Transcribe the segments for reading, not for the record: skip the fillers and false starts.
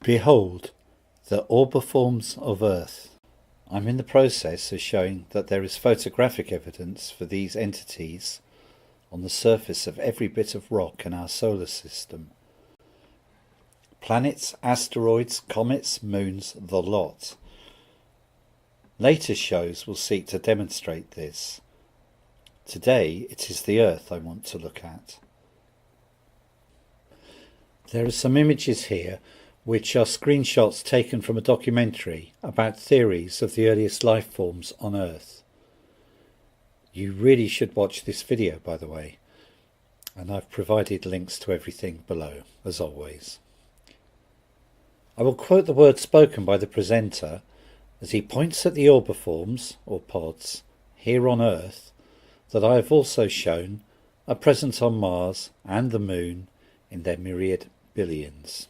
Behold, the orbiforms of Earth. I'm in the process of showing that there is photographic evidence for these entities on the surface of every bit of rock in our solar system. Planets, asteroids, comets, moons, the lot. Later shows will seek to demonstrate this. Today it is the Earth I want to look at. There are some images here which are screenshots taken from a documentary about theories of the earliest life forms on Earth. You really should watch this video, by the way, and I've provided links to everything below, as always. I will quote the words spoken by the presenter as he points at the orbiforms, or pods, here on Earth that I have also shown are present on Mars and the Moon in their myriad billions.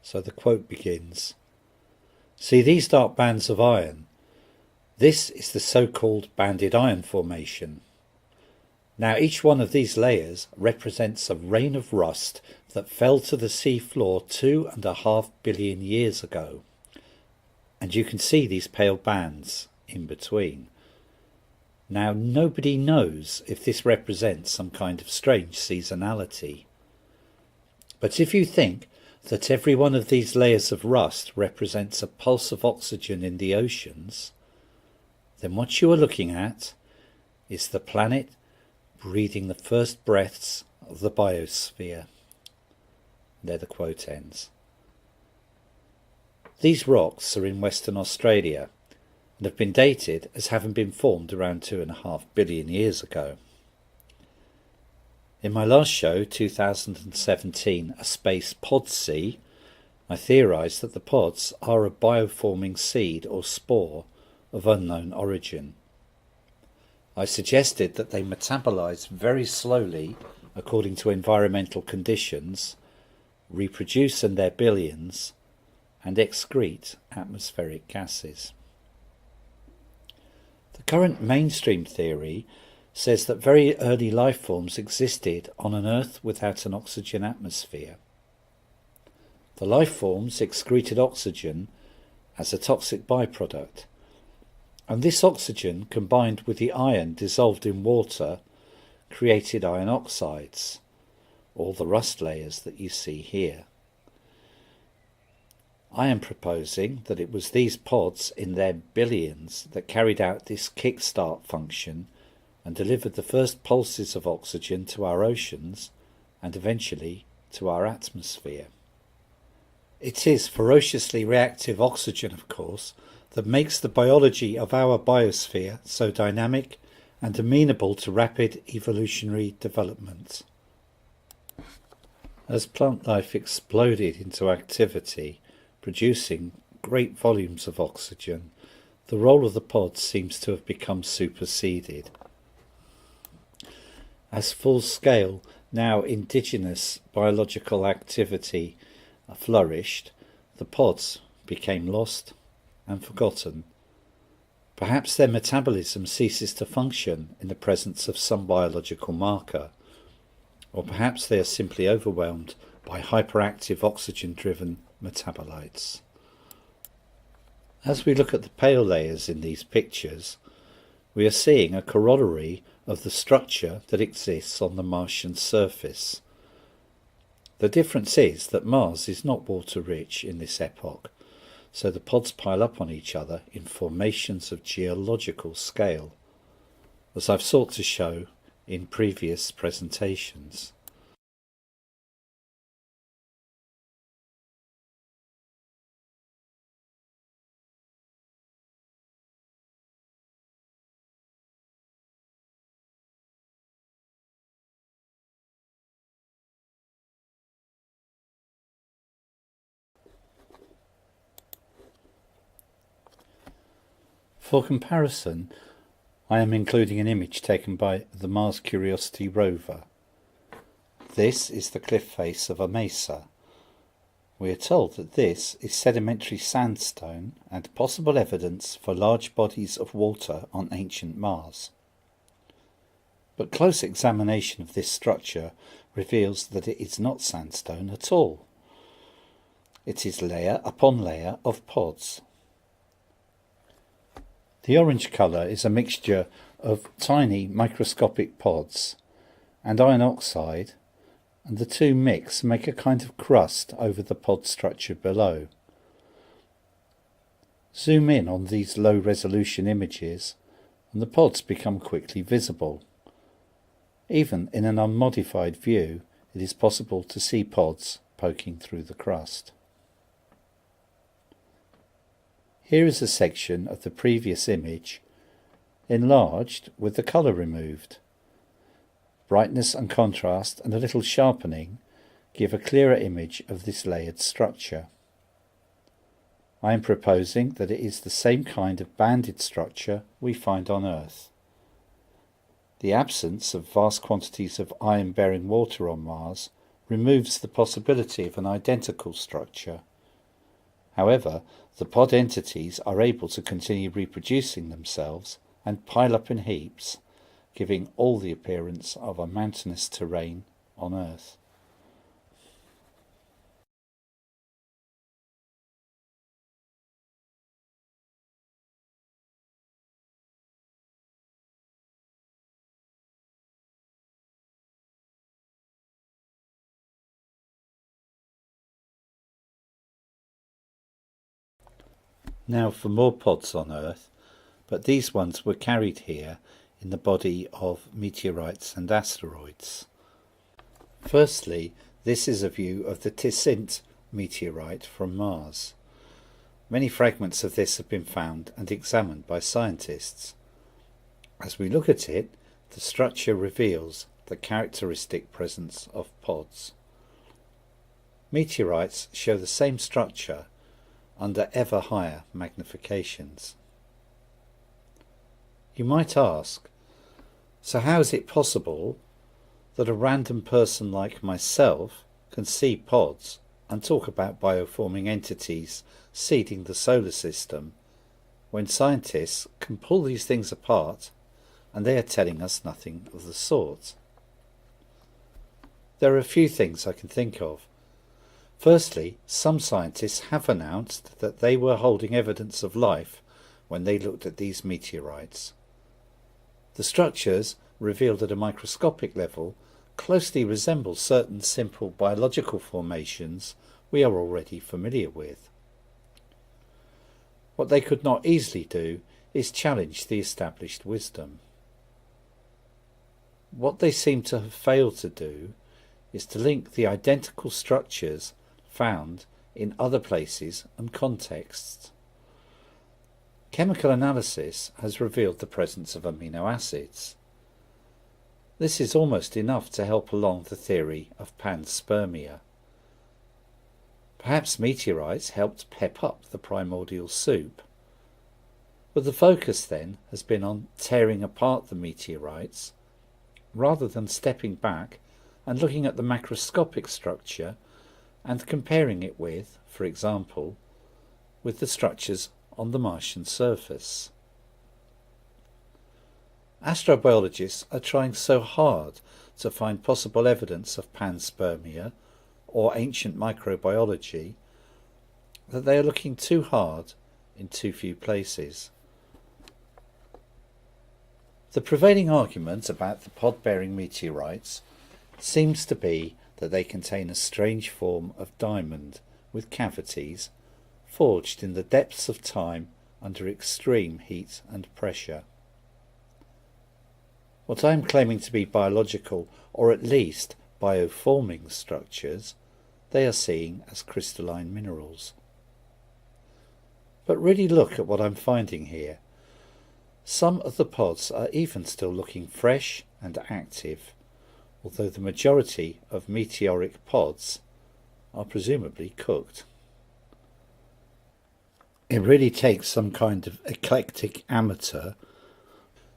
So the quote begins, "See these dark bands of iron? This is the so-called banded iron formation. Now each one of these layers represents a rain of rust that fell to the sea floor 2.5 billion years ago. And you can see these pale bands in between. Now nobody knows if this represents some kind of strange seasonality. But if you think that every one of these layers of rust represents a pulse of oxygen in the oceans, then what you are looking at is the planet breathing the first breaths of the biosphere." There the quote ends. These rocks are in Western Australia and have been dated as having been formed around 2.5 billion years ago. In my last show, 2017, A Space Pod Sea, I theorised that the pods are a bioforming seed or spore of unknown origin. I suggested that they metabolise very slowly according to environmental conditions, reproduce in their billions, and excrete atmospheric gases. The current mainstream theory says that very early life forms existed on an Earth without an oxygen atmosphere. The life forms excreted oxygen as a toxic byproduct, and this oxygen combined with the iron dissolved in water created iron oxides, all the rust layers that you see here. I am proposing that it was these pods in their billions that carried out this kickstart function and delivered the first pulses of oxygen to our oceans and eventually to our atmosphere. It is ferociously reactive oxygen, of course, that makes the biology of our biosphere so dynamic and amenable to rapid evolutionary development. As plant life exploded into activity, producing great volumes of oxygen, the role of the pods seems to have become superseded. As full-scale, now indigenous biological activity flourished, the pods became lost and forgotten. Perhaps their metabolism ceases to function in the presence of some biological marker, or perhaps they are simply overwhelmed by hyperactive oxygen-driven metabolites. As we look at the pale layers in these pictures, we are seeing a corollary of the structure that exists on the Martian surface. The difference is that Mars is not water-rich in this epoch, so the pods pile up on each other in formations of geological scale, as I've sought to show in previous presentations. For comparison, I am including an image taken by the Mars Curiosity rover. This is the cliff face of a mesa. We are told that this is sedimentary sandstone and possible evidence for large bodies of water on ancient Mars. But close examination of this structure reveals that it is not sandstone at all. It is layer upon layer of pods. The orange colour is a mixture of tiny microscopic pods and iron oxide, and the two mix and make a kind of crust over the pod structure below. Zoom in on these low resolution images and the pods become quickly visible. Even in an unmodified view, it is possible to see pods poking through the crust. Here is a section of the previous image, enlarged with the colour removed. Brightness and contrast and a little sharpening give a clearer image of this layered structure. I am proposing that it is the same kind of banded structure we find on Earth. The absence of vast quantities of iron-bearing water on Mars removes the possibility of an identical structure. However, the pod entities are able to continue reproducing themselves and pile up in heaps, giving all the appearance of a mountainous terrain on Earth. Now for more pods on Earth, but these ones were carried here in the body of meteorites and asteroids. Firstly, this is a view of the Tisint meteorite from Mars. Many fragments of this have been found and examined by scientists. As we look at it, the structure reveals the characteristic presence of pods. Meteorites show the same structure under ever higher magnifications. You might ask, so how is it possible that a random person like myself can see pods and talk about bioforming entities seeding the solar system when scientists can pull these things apart and they are telling us nothing of the sort? There are a few things I can think of. Firstly, some scientists have announced that they were holding evidence of life when they looked at these meteorites. The structures, revealed at a microscopic level, closely resemble certain simple biological formations we are already familiar with. What they could not easily do is challenge the established wisdom. What they seem to have failed to do is to link the identical structures found in other places and contexts. Chemical analysis has revealed the presence of amino acids. This is almost enough to help along the theory of pan-spermia. Perhaps meteorites helped pep up the primordial soup. But the focus then has been on tearing apart the meteorites, rather than stepping back and looking at the macroscopic structure and comparing it with, for example, with the structures on the Martian surface. Astrobiologists are trying so hard to find possible evidence of panspermia or ancient microbiology that they are looking too hard in too few places. The prevailing argument about the pod-bearing meteorites seems to be that they contain a strange form of diamond with cavities forged in the depths of time under extreme heat and pressure. What I am claiming to be biological, or at least bioforming structures, they are seeing as crystalline minerals. But really look at what I'm finding here. Some of the pods are even still looking fresh and active, although the majority of meteoric pods are presumably cooked. It really takes some kind of eclectic amateur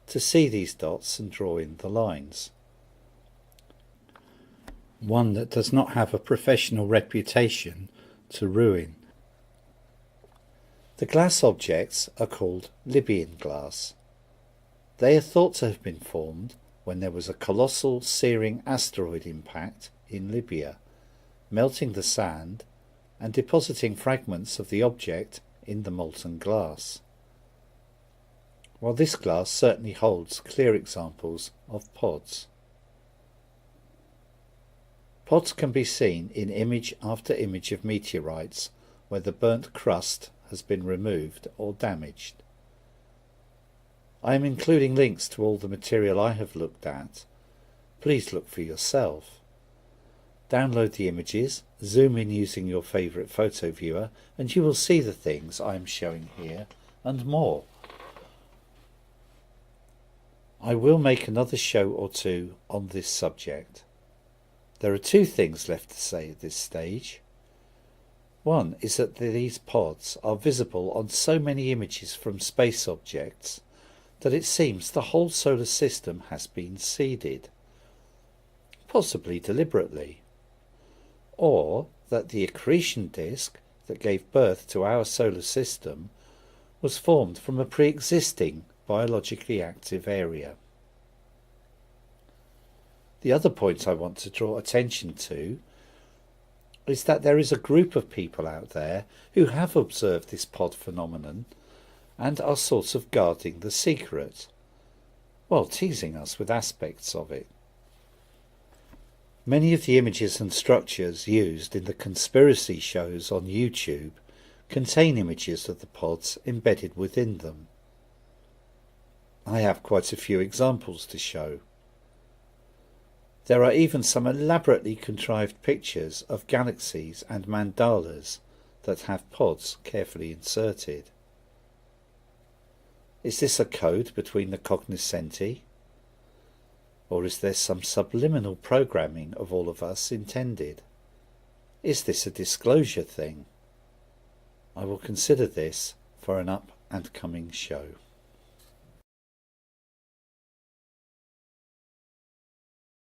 to see these dots and draw in the lines. One that does not have a professional reputation to ruin. The glass objects are called Libyan glass. They are thought to have been formed when there was a colossal searing asteroid impact in Libya, melting the sand and depositing fragments of the object in the molten glass. While this glass certainly holds clear examples of pods. Pods can be seen in image after image of meteorites where the burnt crust has been removed or damaged. I am including links to all the material I have looked at. Please look for yourself. Download the images, zoom in using your favourite photo viewer, and you will see the things I am showing here and more. I will make another show or two on this subject. There are two things left to say at this stage. One is that these pods are visible on so many images from space objects that it seems the whole solar system has been seeded, possibly deliberately, or that the accretion disk that gave birth to our solar system was formed from a pre-existing biologically active area. The other point I want to draw attention to is that there is a group of people out there who have observed this pod phenomenon and are sort of guarding the secret, while teasing us with aspects of it. Many of the images and structures used in the conspiracy shows on YouTube contain images of the pods embedded within them. I have quite a few examples to show. There are even some elaborately contrived pictures of galaxies and mandalas that have pods carefully inserted. Is this a code between the cognoscenti? Or is there some subliminal programming of all of us intended? Is this a disclosure thing? I will consider this for an up and coming show.